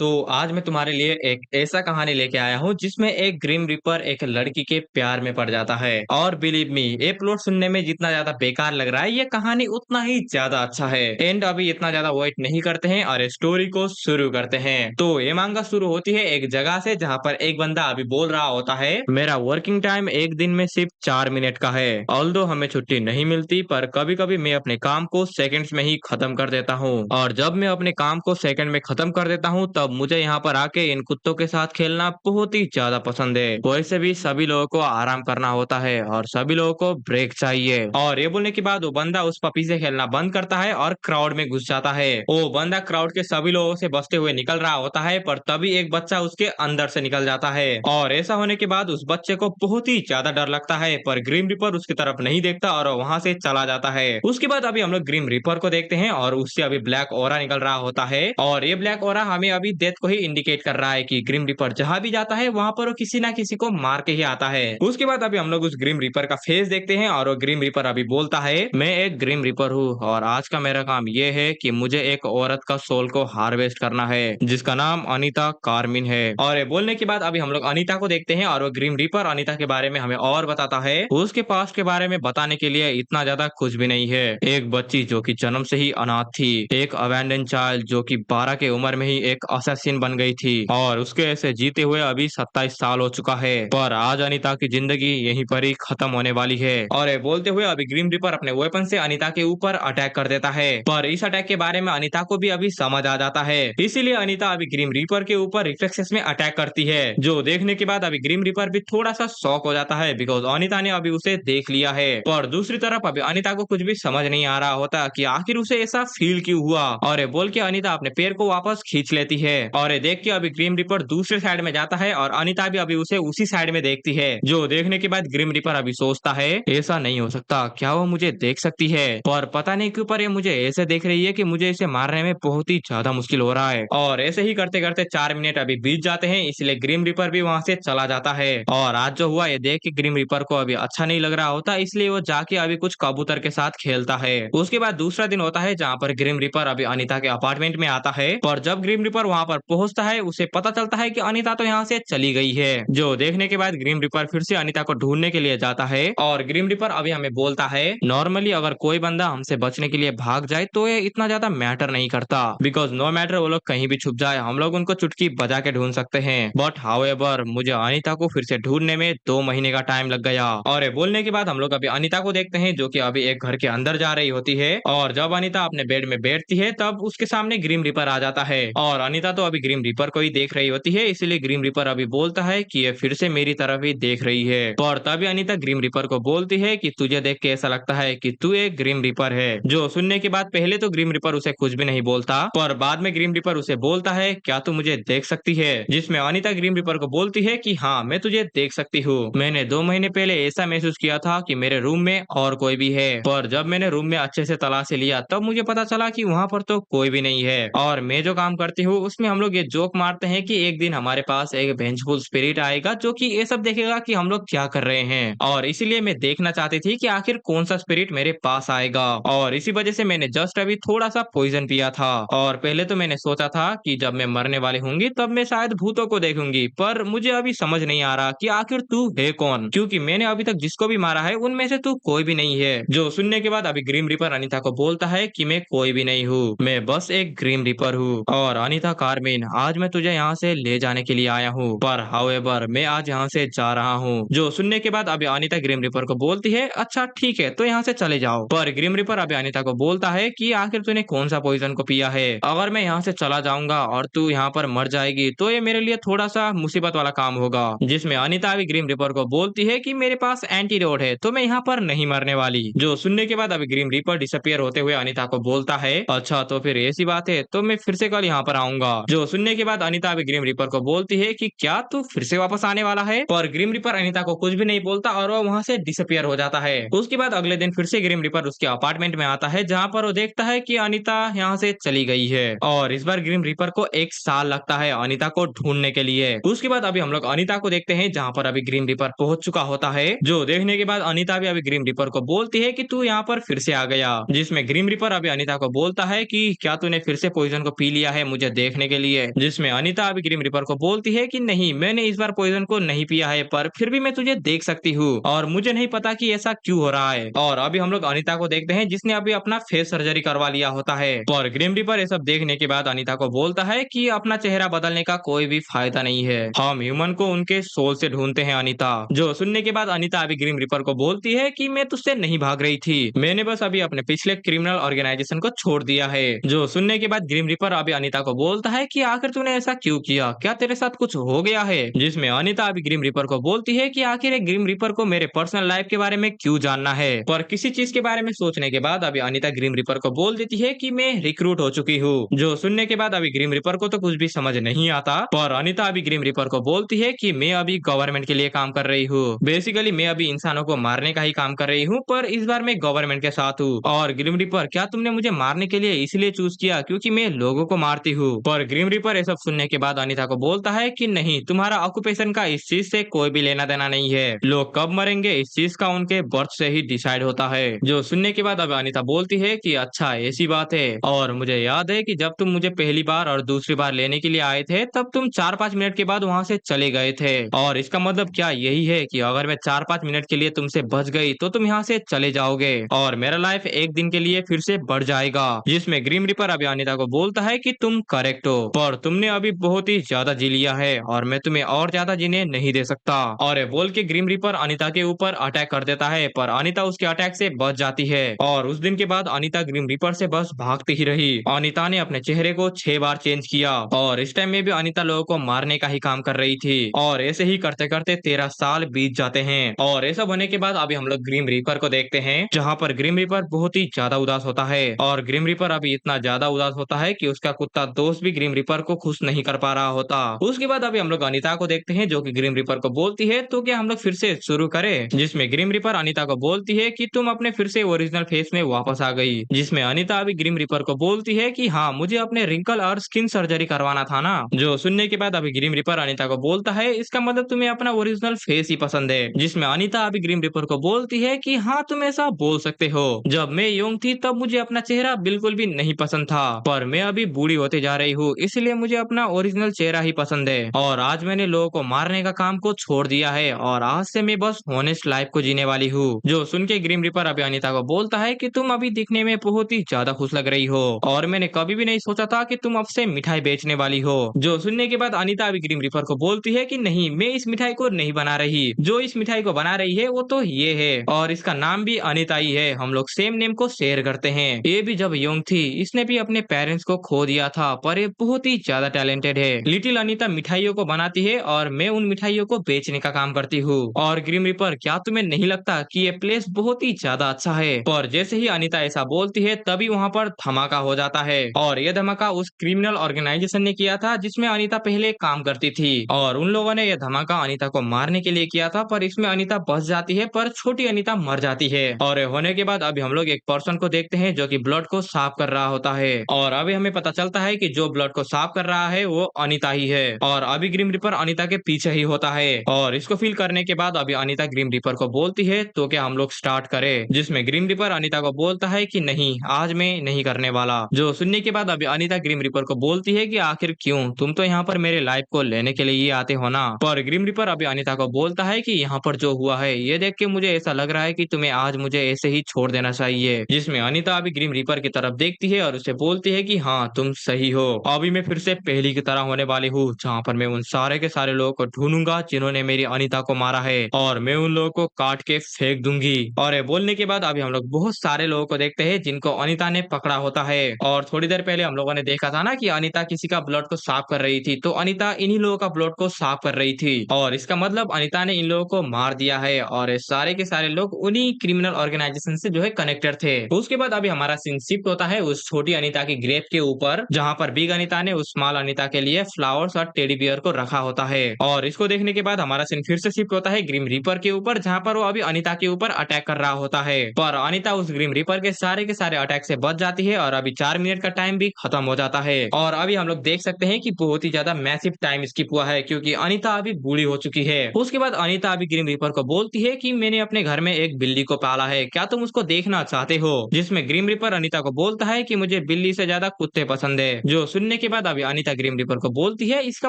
तो आज मैं तुम्हारे लिए एक ऐसा कहानी लेके आया हूँ जिसमें एक ग्रीम रीपर एक लड़की के प्यार में पड़ जाता है। और बिलीव मी, ये प्लॉट सुनने में जितना ज्यादा बेकार लग रहा है, ये कहानी उतना ही ज्यादा अच्छा है। एंड अभी इतना ज्यादा वेट नहीं करते हैं और स्टोरी को शुरू करते हैं। तो ये मांगा शुरू होती है एक जगह से जहाँ पर एक बंदा अभी बोल रहा होता है, मेरा वर्किंग टाइम एक दिन में सिर्फ 4 मिनट का है। ऑल्दो हमें छुट्टी नहीं मिलती, पर कभी कभी मैं अपने काम को सेकंड्स में ही खत्म कर देता हूँ। और जब मैं अपने काम को सेकंड में खत्म कर देता हूँ, तब मुझे यहाँ पर आके इन कुत्तों के साथ खेलना बहुत ही ज्यादा पसंद है। वैसे भी सभी लोगों को आराम करना होता है और सभी लोगों को ब्रेक चाहिए। और ये बोलने के बाद वो बंदा उस पपी से खेलना बंद करता है और क्राउड में घुस जाता है। वो बंदा क्राउड के सभी लोगों से बचते हुए निकल रहा होता है, पर तभी एक बच्चा उसके अंदर से निकल जाता है। और ऐसा होने के बाद उस बच्चे को बहुत ही ज्यादा डर लगता है, पर ग्रीम रिपर उसकी तरफ नहीं देखता और वहां से चला जाता है। उसके बाद अभी हम लोग ग्रीम रिपर को देखते हैं और उससे अभी ब्लैक ओरा निकल रहा होता है। और ये ब्लैक ओरा हमें अभी डेथ को ही इंडिकेट कर रहा है कि ग्रीम रिपर जहां भी जाता है वहां पर वो किसी ना किसी को मार के ही आता है। उसके बाद अभी हम लोग उस ग्रीम रिपर का फेस देखते हैं और वो ग्रीम रिपर अभी बोलता है, मैं एक ग्रीम रिपर हूँ और आज का मेरा काम ये है कि मुझे एक औरत का सोल को हार्वेस्ट करना है जिसका नाम अनीता कारमिन है। और ये बोलने के बाद अभी हम लोग अनीता को देखते हैं और वो ग्रीम रिपर अनीता के बारे में हमें और बताता है। उसके पास्ट के बारे में बताने के लिए इतना ज्यादा कुछ भी नहीं है। एक बच्ची जो कि जन्म से ही अनाथ थी, एक अबैंडन चाइल्ड जो कि 12 के उम्र में ही एक असैसिन बन गई थी और उसके ऐसे जीते हुए अभी 27 साल हो चुका है। पर आज अनीता की जिंदगी यहीं पर ही खत्म होने वाली है। और ये बोलते हुए अभी ग्रीम रिपर अपने वेपन से अनीता के ऊपर अटैक कर देता है, पर इस अटैक के बारे में अनीता को भी अभी समझ आ जाता है। इसीलिए अनीता अभी ग्रीम रिपर के ऊपर रिफ्लेक्सेस में अटैक करती है, जो देखने के बाद अभी ग्रीम रिपर भी थोड़ा सा शॉक हो जाता है, बिकॉज अनीता ने अभी उसे देख लिया है। पर दूसरी तरफ अभी अनीता को कुछ भी समझ नहीं आ रहा होता कि आखिर उसे ऐसा फील क्यों हुआ। और ये बोल के अनीता अपने पैर को वापस खींच लेती है और ये देख के अभी ग्रीम रिपर दूसरे साइड में जाता है और अनीता भी अभी उसे उसी साइड में देखती है, जो देखने के बाद ग्रीम रिपर अभी सोचता है ऐसा नहीं हो सकता, क्या वो मुझे देख सकती है? पर पता नहीं क्यों पर ये मुझे ऐसे देख रही है कि मुझे इसे मारने में बहुत ही ज्यादा मुश्किल हो रहा है। और ऐसे ही करते करते 4 मिनट अभी बीत जाते हैं, इसलिए ग्रीम रिपर भी वहां से चला जाता है। और आज जो हुआ ये देख के ग्रीम रिपर को अभी अच्छा नहीं लग रहा होता, इसलिए वो जाके अभी कुछ कबूतर के साथ खेलता है। उसके बाद दूसरा दिन होता है जहाँ पर ग्रीम रिपर अभी अनीता के अपार्टमेंट में आता है। पर जब ग्रीम रिपर वहां पर पहुंचता है, उसे पता चलता है कि अनीता तो यहाँ से चली गई है, जो देखने के बाद ग्रीम रिपर फिर से अनीता को ढूंढने के लिए जाता है। और ग्रीम रिपर अभी हमें बोलता है, नॉर्मली अगर कोई बंदा हमसे बचने के लिए भाग जाए तो ये इतना ज्यादा मैटर नहीं करता, बिकॉज नो मैटर वो लोग कहीं भी छुप जाए हम लोग उनको चुटकी बजा के ढूंढ सकते हैं। बट हाउएवर मुझे अनीता को फिर से ढूंढने में 2 महीने का टाइम लग गया। और ये बोलने के बाद हम लोग अभी अनीता को देखते हैं, जो कि अभी एक घर के अंदर जा रही होती है। और जब अनीता अपने बेड में बैठती है, तब उसके सामने ग्रीम रिपर आ जाता है। और अनीता तो अभी ग्रीम रिपर को ही देख रही होती है, इसीलिए ग्रीम रिपर अभी बोलता है कि ये फिर से मेरी तरफ ही देख रही है। पर तभी अनीता ग्रीम रिपर को बोलती है कि तुझे देख के ऐसा लगता है कि तू एक ग्रीम रिपर है। जो सुनने के बाद पहले तो ग्रीम रिपर उसे कुछ भी नहीं बोलता, पर बाद में ग्रीम रिपर उसे बोलता है, क्या तू मुझे देख सकती है? जिसमें अनीता ग्रीम रिपर को बोलती है कि हाँ, मैं तुझे देख सकती हूँ। मैंने 2 महीने पहले ऐसा महसूस किया था कि मेरे रूम में और कोई भी है, पर जब मैंने रूम में अच्छे से तलाशी लिया तब मुझे पता चला कि वहाँ पर तो कोई भी नहीं है। और मैं जो काम करती हूँ उसमें हम लोग ये जोक मारते हैं कि एक दिन हमारे पास एक वेंजफुल स्पिरिट आएगा जो कि ये सब देखेगा कि हम लोग क्या कर रहे हैं। और इसीलिए मैं देखना चाहती थी कि आखिर कौन सा स्पिरिट मेरे पास आएगा, और इसी वजह से मैंने जस्ट अभी थोड़ा सा पॉइजन पिया था। और पहले तो मैंने सोचा था कि जब मैं मरने वाली होंगी तब मैं शायद भूतों को देखूंगी, पर मुझे अभी समझ नहीं आ रहा कि आखिर तू है कौन, क्योंकि मैंने अभी तक जिसको भी मारा है उनमें से तू कोई भी नहीं है। जो सुनने के बाद अभी ग्रीम रिपर अनीता को बोलता है कि मैं कोई भी नहीं हूँ, मैं बस एक ग्रीम रिपर हूँ। और अनीता कारमिन, आज मैं तुझे यहाँ से ले जाने के लिए आया हूँ, पर हाउएवर मैं आज यहाँ से जा रहा हूँ। जो सुनने के बाद अभी अनीता ग्रीम रिपर को बोलती है, अच्छा ठीक है तो यहाँ से चले जाओ। पर ग्रीम रिपर अभी अनीता को बोलता है कि आखिर तूने कौन सा पॉइजन को पिया है? अगर मैं यहाँ से चला जाऊंगा और तू यहाँ पर मर जाएगी तो ये मेरे लिए थोड़ा सा मुसीबत वाला काम होगा। जिसमें अनीता अभी ग्रीम रिपर को बोलती है कि मेरे पास एंटीडोट है तो मैं यहाँ पर नहीं मरने वाली। जो सुनने के बाद अभी ग्रीम रिपर डिसअपियर होते हुए अनीता को बोलता है, अच्छा तो फिर ऐसी बात है तो मैं फिर से कल यहाँ पर आऊंगा। जो सुनने के बाद अनीता अभी ग्रीम रिपर को बोलती है कि क्या तू फिर से वापस आने वाला है? पर ग्रीम रिपर अनीता को कुछ भी नहीं बोलता और वो वहां से डिसअपियर हो जाता है। उसके बाद अगले दिन फिर से ग्रीम रिपर उसके अपार्टमेंट में आता है, जहाँ पर वो देखता है कि अनीता यहाँ से चली गई है। और इस बार ग्रीम रिपर को 1 साल लगता है अनीता को ढूंढने के लिए। उसके बाद अभी हम लोग अनीता को देखते हैं, जहाँ पर अभी ग्रीम रिपर पहुंच चुका होता है। जो देखने के बाद अनीता भी अभी ग्रीम रिपर को बोलती है कि तू यहाँ पर फिर से आ गया। जिसमें ग्रीम रिपर अभी अनीता को बोलता है कि क्या तूने फिर से पॉइजन को पी लिया है मुझे देखने के लिए, जिसमें अनीता अभी ग्रीम रिपर को बोलती है कि नहीं, मैंने इस बार पॉइजन को नहीं पिया है, पर फिर भी मैं तुझे देख सकती हूँ और मुझे नहीं पता कि ऐसा क्यों हो रहा है। और अभी हम लोग अनीता को देखते हैं जिसने अभी अपना फेस सर्जरी करवा लिया होता है। पर ग्रीम रिपर ये सब देखने के बाद अनीता को बोलता है कि अपना चेहरा बदलने का कोई भी फायदा नहीं है, हम ह्यूमन को उनके सोल से ढूंढते हैं। अनीता जो सुनने के बाद अनीता अभी ग्रीम रिपर को बोलती है कि मैं तुझसे नहीं भाग रही थी, मैंने बस अभी अपने पिछले क्रिमिनल ऑर्गेनाइजेशन को छोड़ दिया है। जो सुनने के बाद ग्रीम रिपर अभी अनीता को बोलता है कि आखिर तूने ऐसा क्यों किया, क्या तेरे साथ कुछ हो गया है। जिसमें अनीता अभी ग्रीम रिपर को बोलती है कि आखिर एक ग्रीम रिपर को मेरे पर्सनल लाइफ के बारे में क्यों जानना है। पर किसी चीज के बारे में सोचने के बाद अभी अनीता ग्रीम रिपर को बोल देती है कि मैं रिक्रूट हो चुकी हूँ। जो सुनने के बाद अभी ग्रीम रिपर को तो कुछ भी समझ नहीं आता, पर अनीता अभी ग्रीम रिपर को बोलती है कि मैं अभी गवर्नमेंट के लिए काम कर रही हूँ, बेसिकली मैं अभी इंसानों को मारने का ही काम कर रही हूँ, पर इस बार मैं गवर्नमेंट के साथ हूँ। और ग्रीम रिपर, क्या तुमने मुझे मारने के लिए इसलिए चूज किया क्योंकि मैं लोगों को मारती हूँ। पर ग्रीम रिपर ये सब सुनने के बाद अनीता को बोलता है कि नहीं, तुम्हारा ऑक्यूपेशन का इस चीज से कोई भी लेना देना नहीं है, लोग कब मरेंगे इस चीज का उनके बर्थ से ही डिसाइड होता है। जो सुनने के बाद अब अनीता बोलती है कि अच्छा ऐसी बात है, और मुझे याद है कि जब तुम मुझे पहली बार और दूसरी बार लेने के लिए आए थे तब तुम 4-5 मिनट के बाद वहां से चले गए थे, और इसका मतलब क्या यही है कि अगर मैं 4-5 मिनट के लिए तुमसे बच गई तो तुम यहाँ से चले जाओगे और मेरा लाइफ एक दिन के लिए फिर से बढ़ जाएगा। जिसमें ग्रीम रिपर अभी अनीता को बोलता है कि तुम करेक्ट हो, पर तुमने अभी बहुत ही ज्यादा जी लिया है और मैं तुम्हें और ज्यादा जीने नहीं दे सकता। और ये बोल के ग्रीम रिपर अनीता के ऊपर अटैक कर देता है, पर अनीता उसके अटैक से बच जाती है। और उस दिन के बाद अनीता ग्रीम रिपर से बस भागती ही रही। अनीता ने अपने चेहरे को 6 बार चेंज किया और इस टाइम में भी अनीता लोगों को मारने का ही काम कर रही थी, और ऐसे ही करते करते 13 साल बीत जाते हैं। और ऐसा होने के बाद अभी हम लोग ग्रीम रिपर को देखते हैं, जहाँ पर ग्रीम रिपर बहुत ही ज्यादा उदास होता है। और ग्रीम रिपर अभी इतना ज्यादा उदास होता है कि उसका कुत्ता दोस्त भी ग्रीम रिपर को खुश नहीं कर पा रहा होता। उसके बाद अभी हम लोग अनीता को देखते हैं जो कि ग्रीम रिपर को बोलती है तो क्या हम लोग फिर से शुरू करें। जिसमें ग्रीम रिपर अनीता को बोलती है कि तुम अपने फिर से ओरिजिनल फेस में वापस आ गई। जिसमें अनीता अभी ग्रीम रिपर को बोलती है कि हाँ, मुझे अपने रिंकल और स्किन सर्जरी करवाना था ना। जो सुनने के बाद अभी ग्रीम रिपर अनीता को बोलता है इसका मतलब तुम्हें अपना ओरिजिनल फेस ही पसंद है। जिसमें अनीता अभी ग्रीम रिपर को बोलती है कि हाँ, तुम ऐसा बोल सकते हो, जब मैं यंग थी तब मुझे अपना चेहरा बिल्कुल भी नहीं पसंद था, पर मैं अभी बूढ़ी होते जा रही हूँ इसलिए मुझे अपना ओरिजिनल चेहरा ही पसंद है, और आज मैंने लोगों को मारने का काम को छोड़ दिया है और आज से मैं बस होनेस्ट लाइफ को जीने वाली हूँ। जो सुन के ग्रीम रिपर अभी अनीता को बोलता है कि तुम अभी दिखने में बहुत ही ज्यादा खुश लग रही हो और मैंने कभी भी नहीं सोचा था कि तुम अब से मिठाई बेचने वाली हो। जो सुनने के बाद अनीता अभी ग्रीम रिपर को बोलती है कि नहीं, मैं इस मिठाई को नहीं बना रही, जो इस मिठाई को बना रही है वो तो ये है और इसका नाम भी अनीता ही है, हम लोग सेम नेम को शेयर करते हैं। ये भी जब यंग थी इसने भी अपने पेरेंट्स को खो दिया था, पर ये बहुत ही ज्यादा टैलेंटेड है। लिटिल अनीता मिठाइयों को बनाती है और मैं उन मिठाइयों को बेचने का काम करती हूँ। और ग्रीम रिपर, क्या तुम्हें नहीं लगता कि ये प्लेस बहुत ही ज्यादा अच्छा है। पर जैसे ही अनीता ऐसा बोलती है तभी वहाँ पर धमाका हो जाता है, और यह धमाका उस क्रिमिनल ऑर्गेनाइजेशन ने किया था जिसमें अनीता पहले काम करती थी, और उन लोगों ने यह धमाका अनीता को मारने के लिए किया था, पर इसमें अनीता बच जाती है पर छोटी अनीता मर जाती है। और ये होने के बाद अभी हम लोग एक पर्सन को देखते हैं जो कि ब्लड को साफ कर रहा होता है, और अभी हमें पता चलता है कि जो ब्लड को साफ कर रहा है वो अनीता ही है, और अभी ग्रीम रिपर अनीता के पीछे ही होता है। और इसको फील करने के बाद अभी अनीता ग्रीम रिपर को बोलती है तो क्या हम लोग स्टार्ट करें। जिसमें ग्रीम रिपर अनीता को बोलता है कि नहीं, आज मैं नहीं करने वाला। जो सुनने के बाद अभी अनीता ग्रीम रिपर को बोलती है कि आखिर क्यों, तुम तो यहाँ पर मेरे लाइफ को लेने के लिए ही आते हो ना। पर ग्रीम रिपर अभी अनीता को बोलता है कि यहाँ पर जो हुआ है ये देख के मुझे ऐसा लग रहा है कि तुम्हें आज मुझे ऐसे ही छोड़ देना चाहिए। जिसमें अनीता अभी ग्रीम रिपर की तरफ देखती है और उसे बोलती है कि हाँ, तुम सही हो, अभी मैं फिर से पहली की तरह होने वाली हूँ, जहाँ पर मैं उन सारे के सारे लोगों को ढूंढूंगा जिन्होंने मेरी अनीता को मारा है, और मैं उन लोगों को काट के फेंक दूंगी। और ये बोलने के बाद अभी हम लोग बहुत सारे लोगों को देखते हैं जिनको अनीता ने पकड़ा होता है। और थोड़ी देर पहले हम लोगों ने देखा था ना कि अनीता किसी का ब्लड को साफ कर रही थी, तो अनीता इन्हीं लोगों का ब्लड को साफ कर रही थी, और इसका मतलब अनीता ने इन लोगों को मार दिया है, और ये सारे के सारे लोग उन्हीं क्रिमिनल ऑर्गेनाइजेशन से जो है कनेक्टेड थे। उसके बाद अभी हमारा सीन शिफ्ट होता है उस छोटी अनीता की ग्रेव के ऊपर, जहाँ पर बिग अनीता ने उस स्मॉल अनीता के लिए फ्लावर्स और टेडी बियर को रखा होता है। और इसको देखने के बाद हमारा सीन फिर से शिफ्ट होता है ग्रीम रिपर के ऊपर, जहाँ पर वो अभी अनीता के ऊपर अटैक कर रहा होता है, पर अनीता उस ग्रीम रिपर के सारे अटैक से बच जाती है, और अभी 4 मिनट का टाइम भी खत्म हो जाता है। और अभी हम लोग देख सकते हैं कि बहुत ही ज्यादा मैसिव टाइम स्किप हुआ है क्योंकि अनीता अभी बूढ़ी हो चुकी है। उसके बाद अनीता अभी ग्रीम रिपर को बोलती है कि मैंने अपने घर में एक बिल्ली को पाला है, क्या तुम उसको देखना चाहते हो। जिसमें ग्रीम रिपर अनीता को बोलता है कि मुझे बिल्ली से ज्यादा कुत्ते पसंद है। जो सुनने सुनने के बाद अभी अनीता ग्रीम रीपर को बोलती है, इसका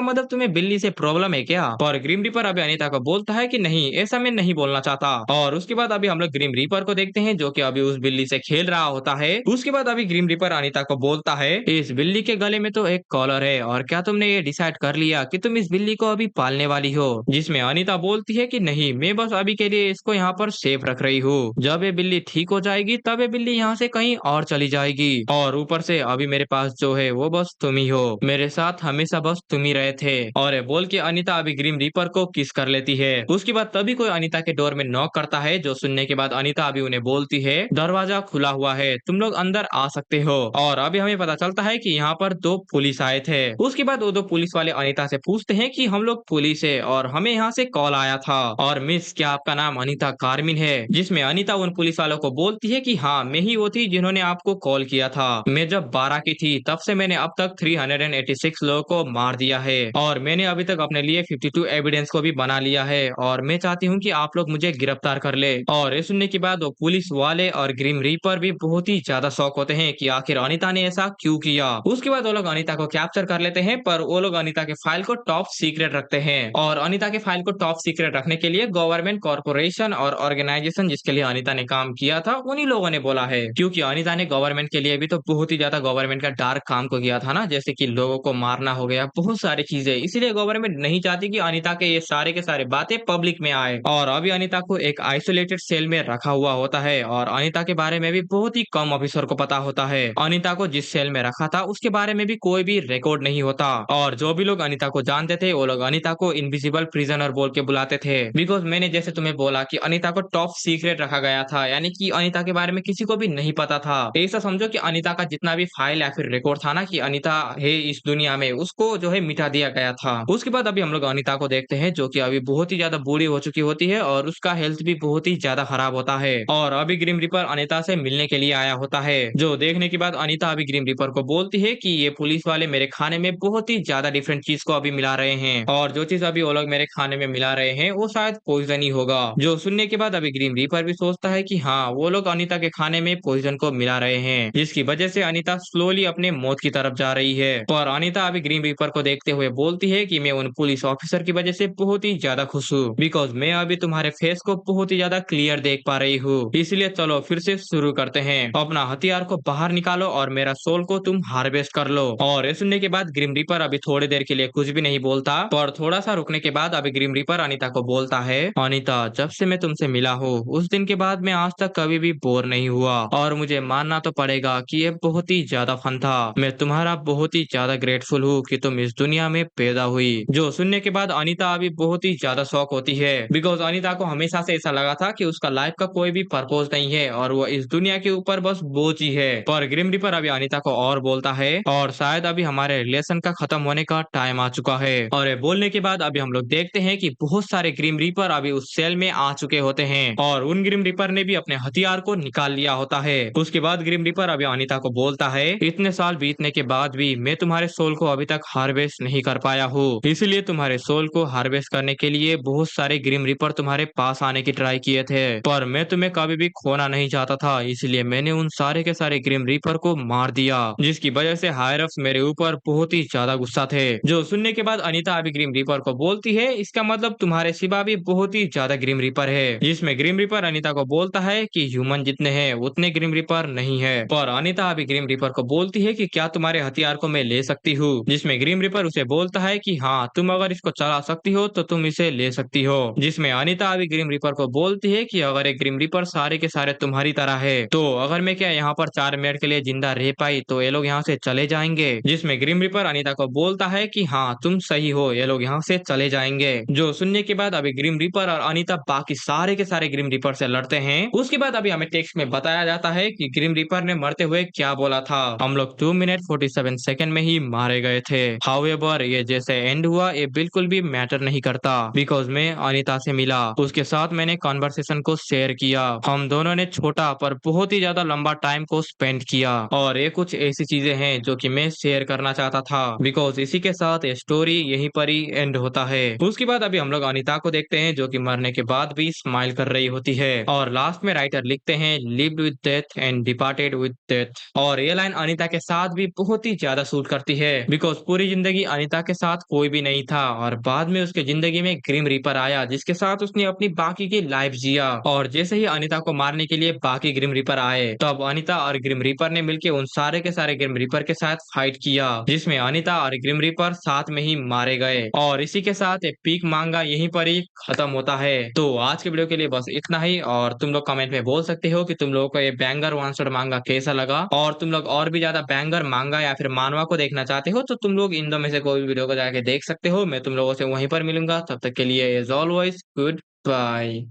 मतलब तुम्हें बिल्ली से प्रॉब्लम है क्या? और ग्रीम रीपर अभी अनीता को बोलता है कि नहीं, ऐसा मैं नहीं बोलना चाहता। और उसके बाद अभी हम लोग ग्रीम रीपर को देखते हैं जो कि अभी उस बिल्ली से खेल रहा होता है। उसके बाद अभी ग्रीम रीपर अनीता को बोलता है, इस बिल्ली के गले में तो एक कॉलर है और क्या तुमने ये डिसाइड कर लिया कि तुम इस बिल्ली को अभी पालने वाली हो? जिसमें अनीता बोलती है कि नहीं, मैं बस अभी के लिए इसको यहाँ पर सेफ रख रही हूँ। जब ये बिल्ली ठीक हो जाएगी तब ये बिल्ली यहाँ से कहीं और चली जाएगी। और ऊपर से अभी मेरे पास जो है वो बस तुम ही हो, मेरे साथ हमेशा बस तुम ही रहे थे। और ये बोल के अनीता अभी ग्रीम रीपर को किस कर लेती है। उसके बाद तभी कोई अनीता के डोर में नॉक करता है, जो सुनने के बाद अनीता अभी उन्हें बोलती है, दरवाजा खुला हुआ है, तुम लोग अंदर आ सकते हो। और अभी हमें पता चलता है कि यहाँ पर दो पुलिस आए थे। उसके बाद वो दो पुलिस वाले अनीता से पूछते हैं कि हम लोग पुलिस है और हमें यहाँ से कॉल आया था, और मिस क्या आपका नाम अनीता कारमिन है? जिसमें अनीता उन पुलिस वालों को बोलती है कि हाँ, मैं ही वो थी जिन्होंने आपको कॉल किया था। मैं जब 12 की थी तब से मैंने अब तक 386 लोगों को मार दिया है, और मैंने अभी तक अपने लिए 52 एविडेंस को भी बना लिया है, और मैं चाहती हूँ कि आप लोग मुझे गिरफ्तार कर ले। और ये सुनने के बाद वो पुलिस वाले और ग्रीम रीपर भी बहुत ही ज्यादा शौक होते हैं कि आखिर अनीता ने ऐसा क्यों किया। उसके बाद वो लोग अनीता को कैप्चर कर लेते हैं, पर वो लोग अनीता के फाइल को टॉप सीक्रेट रखते हैं। और अनीता के फाइल को टॉप सीक्रेट रखने के लिए गवर्नमेंट कॉर्पोरेशन और ऑर्गेनाइजेशन जिसके लिए अनीता ने काम किया था उन्हीं लोगों ने बोला है, क्योंकि अनीता ने गवर्नमेंट के लिए भी तो बहुत ही ज्यादा गवर्नमेंट का डार्क काम को किया था ना, जैसे कि लोगों को मारना हो गया, बहुत सारी चीजें। इसीलिए गवर्नमेंट नहीं चाहती कि अनीता के ये सारे के सारे बातें पब्लिक में आए। और अभी अनीता को एक आइसोलेटेड सेल में रखा हुआ होता है, और अनीता के बारे में भी बहुत ही कम ऑफिसर को पता होता है। अनीता को जिस सेल में रखा था उसके बारे में भी कोई भी रिकॉर्ड नहीं होता, और जो भी लोग अनीता को जानते थे वो लोग अनीता को इनविजिबल प्रिजनर बोल के बुलाते थे। बिकॉज मैंने जैसे तुम्हें बोला कि अनीता को टॉप सीक्रेट रखा गया था, यानी कि अनीता के बारे में किसी को भी नहीं पता था। ऐसा समझो कि अनीता का जितना भी फाइल या फिर रिकॉर्ड था ना कि अनीता है इस दुनिया में, उसको जो है मिटा दिया गया था। उसके बाद अभी हम लोग अनीता को देखते हैं जो कि अभी बहुत ही ज्यादा बूढ़ी हो चुकी होती है, और उसका हेल्थ भी बहुत ही ज्यादा खराब होता है। और अभी ग्रीम रीपर अनीता से मिलने के लिए आया होता है, जो देखने के बाद अनीता अभी ग्रीम रीपर को बोलती है कि ये पुलिस वाले मेरे खाने में बहुत ही ज्यादा डिफरेंट चीज को अभी मिला रहे हैं, और जो चीज अभी वो लोग मेरे खाने में मिला रहे हैं वो शायद पॉइजन ही होगा। जो सुनने के बाद अभी ग्रीम रीपर भी सोचता है कि हाँ, वो लोग अनीता के खाने में पॉइजन को मिला रहे हैं, जिसकी वजह से अनीता स्लोली अपने मौत की तरफ जा रही है। और अनीता अभी ग्रीम रीपर को देखते हुए बोलती है कि मैं उन पुलिस ऑफिसर की वजह से बहुत ही ज्यादा खुश हूँ, बिकॉज मैं अभी तुम्हारे फेस को बहुत ही ज्यादा क्लियर देख पा रही हूँ। इसलिए चलो फिर से शुरू करते हैं, अपना हथियार को बाहर निकालो और मेरा सोल को तुम हार्वेस्ट कर लो। और ये सुनने के बाद ग्रीम रीपर अभी थोड़ी देर के लिए कुछ भी नहीं बोलता, पर थोड़ा सा रुकने के बाद अभी ग्रीम रीपर अनीता को बोलता है, अनीता, जब से मैं तुमसे मिला हूँ उस दिन के बाद मैं आज तक कभी भी बोर नहीं हुआ, और मुझे मानना तो पड़ेगा कि ये बहुत ही ज्यादा फन था। मैं तुम्हारा बहुत ही ज्यादा ग्रेटफुल हूँ कि तुम इस दुनिया में पैदा हुई। जो सुनने के बाद अनीता अभी बहुत ही ज्यादा शौक होती है, बिकॉज अनीता को हमेशा से ऐसा लगा था कि उसका लाइफ का कोई भी पर्पज नहीं है और वो इस दुनिया के ऊपर बस बोझ ही है। पर ग्रिम रीपर अभी अनीता को और बोलता है, और शायद अभी हमारे रिलेशन का खत्म होने का टाइम आ चुका है। और ये बोलने के बाद अभी हम लोग देखते हैं कि बहुत सारे ग्रिम रीपर अभी उस सेल में आ चुके होते हैं, और उन ग्रिम रीपर ने भी अपने हथियार को निकाल लिया होता है। उसके बाद ग्रिम रीपर अभी अनीता को बोलता है, इतने साल बीतने के बाद भी मैं तुम्हारे सोल को अभी तक हार्वेस्ट नहीं कर पाया हूँ, इसलिए तुम्हारे सोल को हार्वेस्ट करने के लिए बहुत सारे ग्रिम रीपर तुम्हारे पास आने की ट्राई किए थे, पर मैं तुम्हें कभी भी खोना नहीं चाहता था, इसलिए मैंने उन सारे के सारे ग्रिम रीपर को मार दिया, जिसकी वजह से हायरफ्स मेरे ऊपर बहुत ही ज्यादा गुस्सा थे। जो सुनने के बाद अनीता अभी ग्रिम रीपर को बोलती है, इसका मतलब तुम्हारे सिवा भी बहुत ही ज्यादा ग्रिम रीपर है। जिसमें ग्रिम रीपर अनीता को बोलता है कि ह्यूमन जितने हैं उतने ग्रिम रीपर नहीं है। पर अनीता अभी ग्रिम रीपर को बोलती है कि क्या तुम्हारे हथियार को मैं ले सकती हूँ, जिसमें ग्रिम रीपर उसे बोलता है कि हाँ, तुम अगर इसको चला सकती हो तो तुम इसे ले सकती हो। जिसमें अनीता अभी ग्रिम रीपर को बोलती है कि अगर एक ग्रिम रीपर सारे के सारे तुम्हारी तरह है तो अगर मैं क्या यहाँ पर 4 मिनट के लिए जिंदा रह पाई तो ये लोग यहाँ से चले जाएंगे। जिसमें ग्रिम रीपर अनीता को बोलता है कि हाँ, तुम सही हो, ये लोग यहाँ से चले जाएंगे। जो सुनने के बाद अभी ग्रिम रीपर और अनीता बाकी सारे के सारे ग्रिम रीपर से लड़ते हैं। उसके बाद अभी हमें टेक्स्ट में बताया जाता है कि ग्रिम रीपर ने मरते हुए क्या बोला था, हम लोग 2 मिनट 47 सेकंड में ही मारे गए थे। हाउएवर ये जैसे एंड हुआ ये बिल्कुल भी मैटर नहीं करता, बिकॉज मैं अनीता से मिला, उसके साथ मैंने कॉन्वर्सेशन को शेयर किया, हम दोनों ने छोटा पर बहुत ही ज्यादा लंबा टाइम को स्पेंड किया, और ये कुछ ऐसी चीजें हैं जो कि मैं शेयर करना चाहता था, बिकॉज इसी के साथ ये स्टोरी यहीं पर ही एंड होता है। उसके बाद अभी हम लोग अनीता को देखते हैं जो कि मरने के बाद भी स्माइल कर रही होती है, और लास्ट में राइटर लिखते हैं lived with death and departed with death. और ये लाइन अनीता के साथ भी बहुत ही ज्यादा ज़्यादा सूट करती है बिकॉज़ पूरी ज़िंदगी अनीता के साथ कोई भी नहीं था और बाद में उसके ज़िंदगी में ग्रिम रीपर आया जिसके साथ उसने अपनी बाकी की लाइफ़ जिया और जैसे ही अनीता को मारने के लिए बाकी ग्रिम रीपर आए, तब अनीता और ग्रिम रीपर ने मिलके उन सारे के सारे ग्रिम रीपर के साथ फाइट किया, जिसमें अनीता और ग्रिम रीपर साथ में ही मारे गए और इसी के साथ ये पीक मांगा यहीं पर ही खत्म होता है। तो आज के वीडियो के लिए बस इतना ही और तुम लोग कमेंट में बोल सकते हो कि तुम लोगों को ये बैंगर वन शॉट मांगा कैसा लगा और तुम लोग और भी ज्यादा बैंगर मांगा या फिर मानवा को देखना चाहते हो तो तुम लोग इन दो में से कोई भी वीडियो को जाके देख सकते हो। मैं तुम लोगों से वहीं पर मिलूंगा, तब तक के लिए एज ऑलवेज गुड बाय।